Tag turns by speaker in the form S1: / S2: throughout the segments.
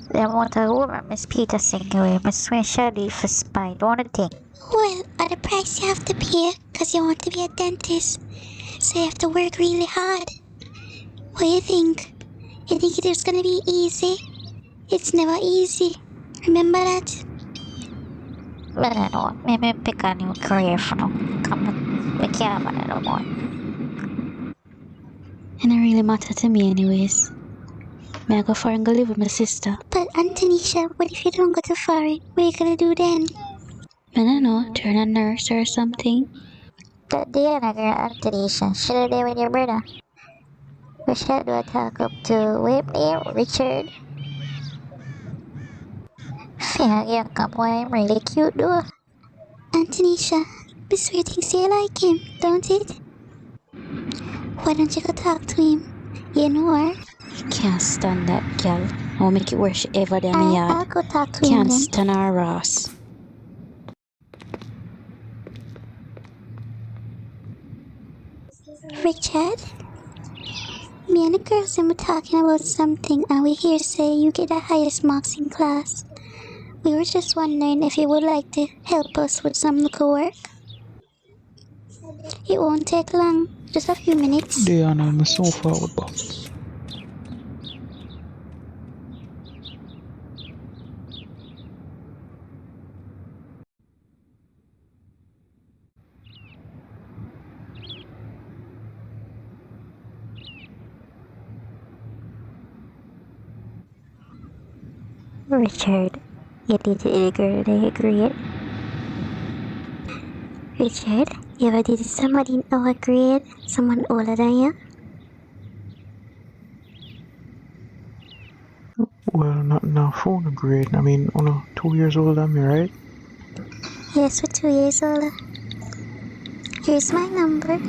S1: The amount of woman Miss Peterson away, I swear she'll leave for spite, don't you think?
S2: Well, at the price you have to pay, cause you want to be a dentist, so you have to work really hard. What do you think? You think it is gonna be easy? It's never easy. Remember that?
S1: But I know, maybe pick a new career for now. Come on, we can't have it no more.
S3: It don't really matter to me anyways. May I go far and go live with my sister?
S2: But Antonisha, what if you don't go to foreign? What are you gonna do then?
S3: I don't know, turn a nurse or something.
S1: That day and I girl Antonisha, she'll there with your brother. We shall do a talk up to wait there, Richard. Feel young boy, I'm really cute though.
S2: Antonisha, Miss Ray thinks you like him, don't it? Why don't you go talk to him? You know her.
S3: Can't stand that girl. I'll make it worse if ever damn
S2: I'll
S3: yard.
S2: go talk to him
S3: Can't
S2: then.
S3: stand her ass.
S2: Richard, me and the girls were talking about something and we hear say you get the highest marks in class. We were just wondering if you would like to help us with some local work. It won't take long, just a few minutes.
S4: Diana, I'm so forward, boss.
S1: Richard, you dated a girl that you grade. Richard, you ever dated somebody in our grade? Someone older than you?
S4: Well, not in a phone grade. I mean, 2 years older than me, right?
S2: Yes, we're 2 years older. Here's my number.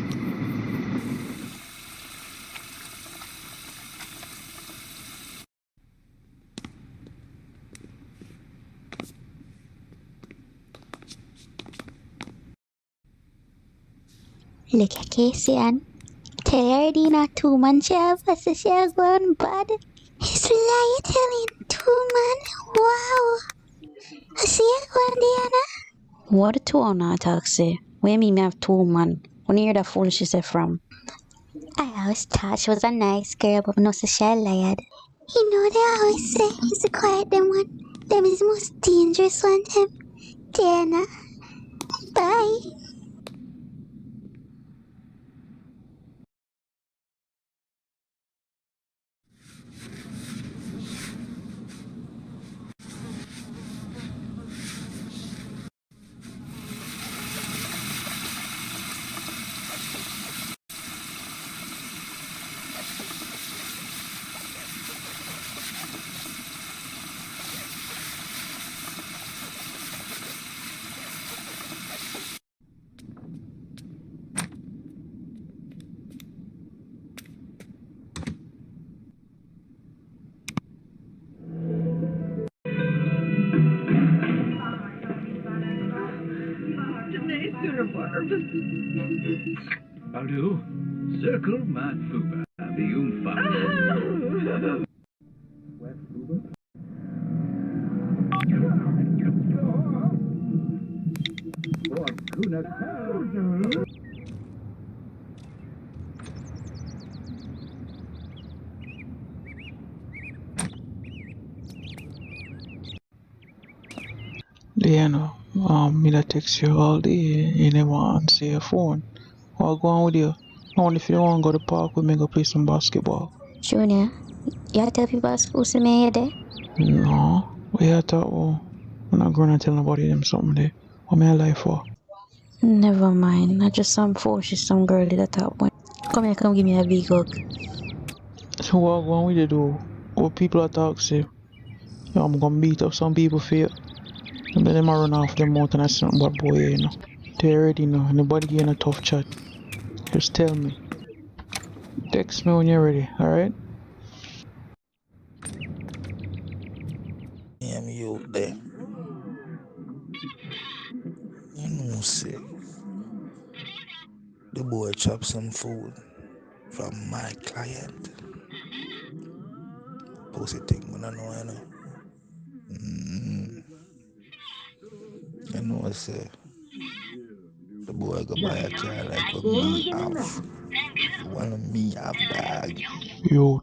S2: Look at Casey and tell her already not 2 man job, I said she has gone bad. He's lying telling 2 man. Wow. I see it one Diana.
S3: What the two on that taxi? Where me have two man? When you hear that fool she said from?
S2: I always thought she was a nice girl, but no so she lied. You know they always say he's the quiet them one. Them is the most dangerous one them. Diana. Bye.
S5: Aldo, circle Mad Fuba, the Umfa.
S4: Diana, me that text you all day. You never answer your phone. What go on with you? Only if you don't want to go to the park with me, go play some basketball.
S3: Junior, you tell people at school to me there?
S4: No, we had thought, I'm not going to tell nobody them something there. What may I lie for?
S3: Never mind. Not just some fool, she's some girl that top one. Come here, come give me a big hug.
S4: So what go on with you do? What people are talk say? I'm gonna beat up some people for you. And then them a run off their mouth and I say something about boy, you know. They already know. Anybody getting a tough chat, just tell me. Text me when you're ready, alright?
S6: I'm you there. You know, say, the boy chop some food from my client. Pussy thing, I don't know, you know. You know, say the boy go buy a car like what me have. One of me have dog.
S4: Youth,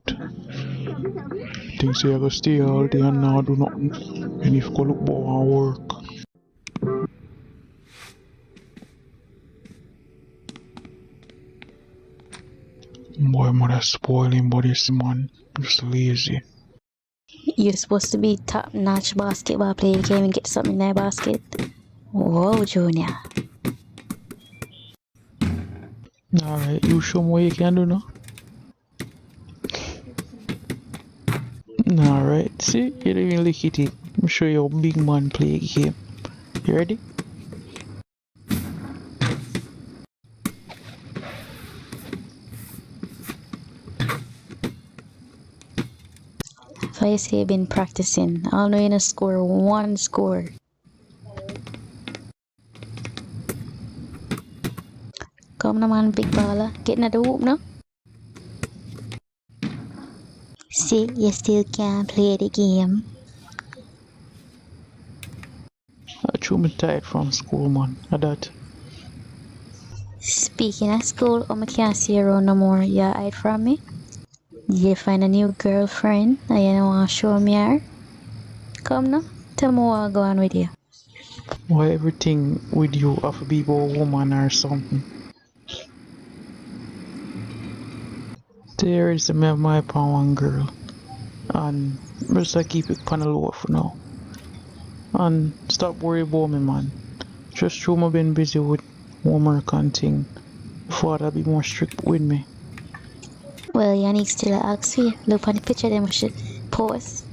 S4: things you gonna stay all day and not do nothing. And if you go look bow and work. Boy, mother spoiling body, man. Just lazy.
S3: You're supposed to be top-notch basketball player. You can't even get something in that basket. Whoa, Junior.
S4: Alright, you show me what you can do now. Alright, see? You don't even lick it in. I'm sure you're a big man play a game. You ready?
S3: So you say you've been practicing. I'll know you're gonna score one score. Come on, man, big baller. Getting at the hoop now. See, you still can't play the game.
S4: I threw me tired from school, man. At that.
S3: Speaking of school, I can't see you around no more. You hide from me? Did you find a new girlfriend? And you don't want to show me her? Come now, tell me what go on with you.
S4: Why everything with you have to be about a woman or something? There is me have my upon one girl. And just I keep it kinda low for now. And stop worrying about me, man. Just through me been busy with homework and thing. Before that be more strict with me.
S3: Well, Yannick still asks you. Look on the picture them we should post.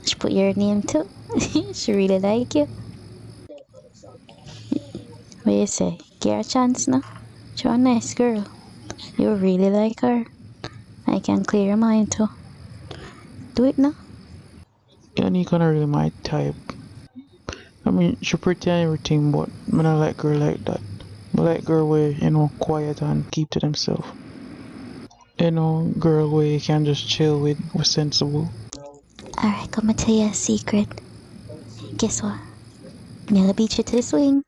S3: She put your name too. She really like you. What you say? Give her a chance now. She's a nice girl. You really like her. I can clear your mind too. Do it now.
S4: Yanni kinda really my type. I mean, she pretty and everything, but I don't like girl like that. I like girl where, quiet and keep to themselves. Girl where you can just chill with sensible.
S3: Alright, come and tell you a secret. Guess what? I'm gonna beat you to the swing.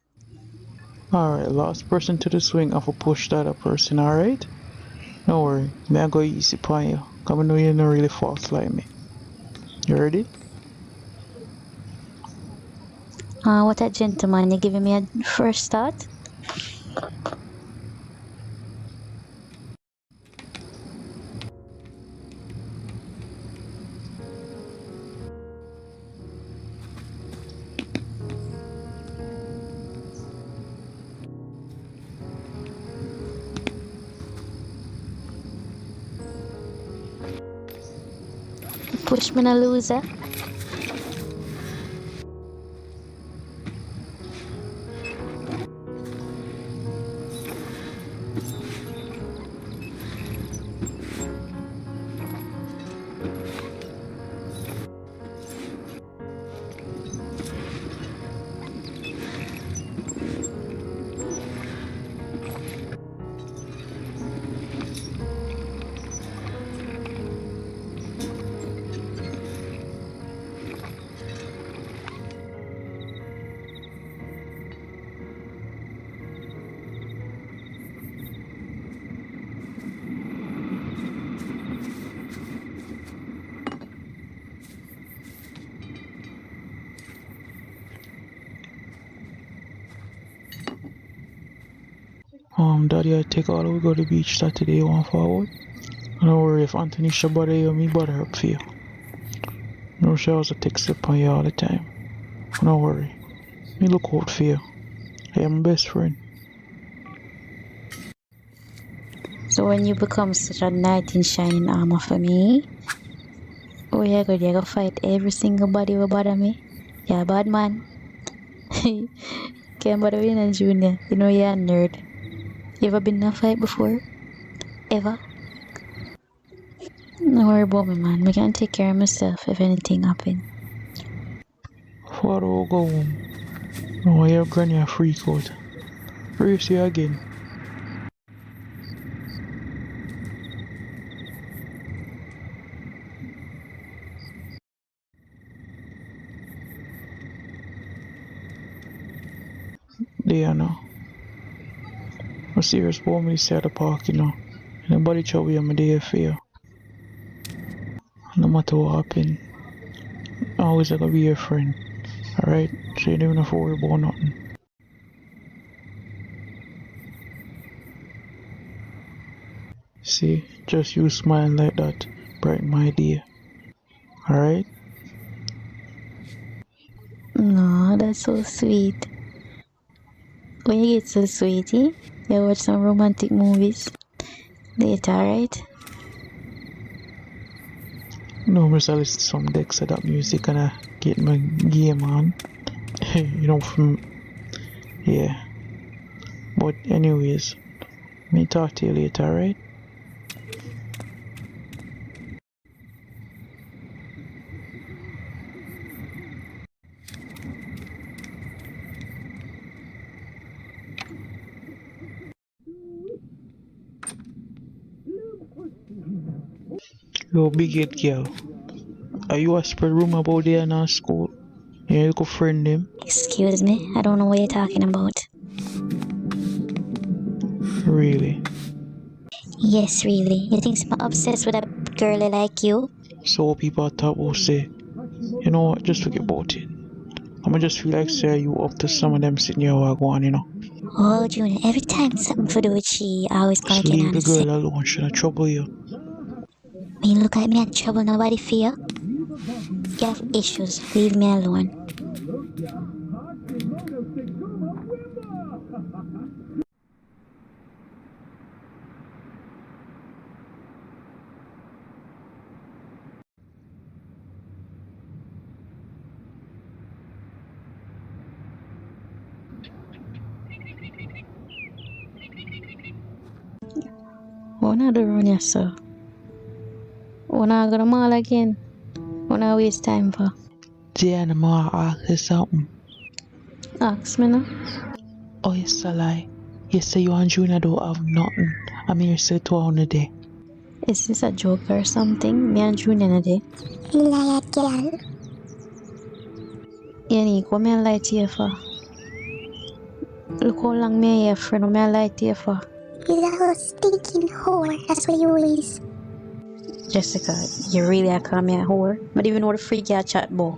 S4: Alright, last person to the swing, I have to push the other person, alright? Don't worry, I go easy upon you. Cause I know you're not really fast like me. You ready?
S3: What a gentleman. You giving me a first start? Push me a loser.
S4: Daddy, I take all we go to the beach Saturday one forward. Don't worry if Anthony should bother you, me bother up for you. No, she also takes upon you all the time. Don't worry. Me look out for you. I am my best friend.
S3: So when you become such a knight in shining armor for me, where you go fight every single body will bother me? You're a bad man. Can't bother me and Junior. You know you're a nerd. You ever been in a fight before? Ever? Don't worry about me, man. I can take care of myself if anything happen.
S4: Father will go home. No, your granny a freak out. Race you again. There now. I'm serious about me say at the park, you know. Nobody trouble I'm there for you. No matter what happen. Always I gotta be your friend. Alright? So you don't have to worry about nothing. See, just you smiling like that brighten my day. Alright?
S3: No, that's so sweet. When you get so sweetie, you watch some romantic movies later, right?
S4: No, I'm just listen to some decks of that music and I get my game on. You know, from yeah. But anyways, me talk to you later, alright? Yo, big head girl. Are you a spread rumor about there in our school? Yeah, you could friend them.
S2: Excuse me, I don't know what you're talking about.
S4: Really?
S2: Yes, really. You think I'm obsessed with a girly like you?
S4: So people talk will say, you know what, just forget about it. I'ma just feel like say you up to some of them sitting here while going, you know.
S2: Oh, Junior, every time something to do with she, I always gonna
S4: Just
S2: get
S4: leave
S2: on
S4: the
S2: and say,
S4: girl alone, she not trouble you.
S2: when you look at me, I trouble nobody fear. You have issues, leave me alone.
S3: Wanna do run yourself? Wanna go to mall again? Wanna waste time for?
S4: Diana, ma ask you something.
S3: Ask me now.
S4: Oh, yes, a lie. You say you and Junior don't have nothing. I'm here say 200 a day.
S3: Is this a joke or something? Me and Junior na day.
S2: Liar girl.
S3: Yannick, what me I lie to you for? Look how long me here friend, what me I lie to you for?
S2: You're a whole stinking whore, that's what you is.
S3: Jessica, you really are call me a whore? But even know the freak you chat about.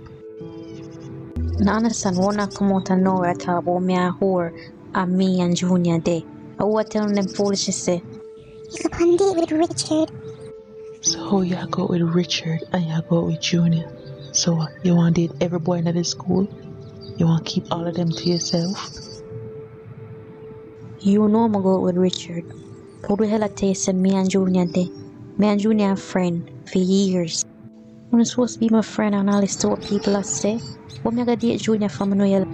S3: Now understand, wanna come out and nowhere talk about me a whore and me and Junior day. I what telling them foolish say?
S2: You go on date with Richard.
S4: So you go with Richard and you go with Junior. So you want to date every boy in the school? You want to keep all of them to yourself?
S3: You know I'ma go out with Richard. How the hell I tell you say me and Junior day? Me and Junior are friend for years. When it's supposed to be my friend and all this to what people are say. What me I gotta date Junior for me know you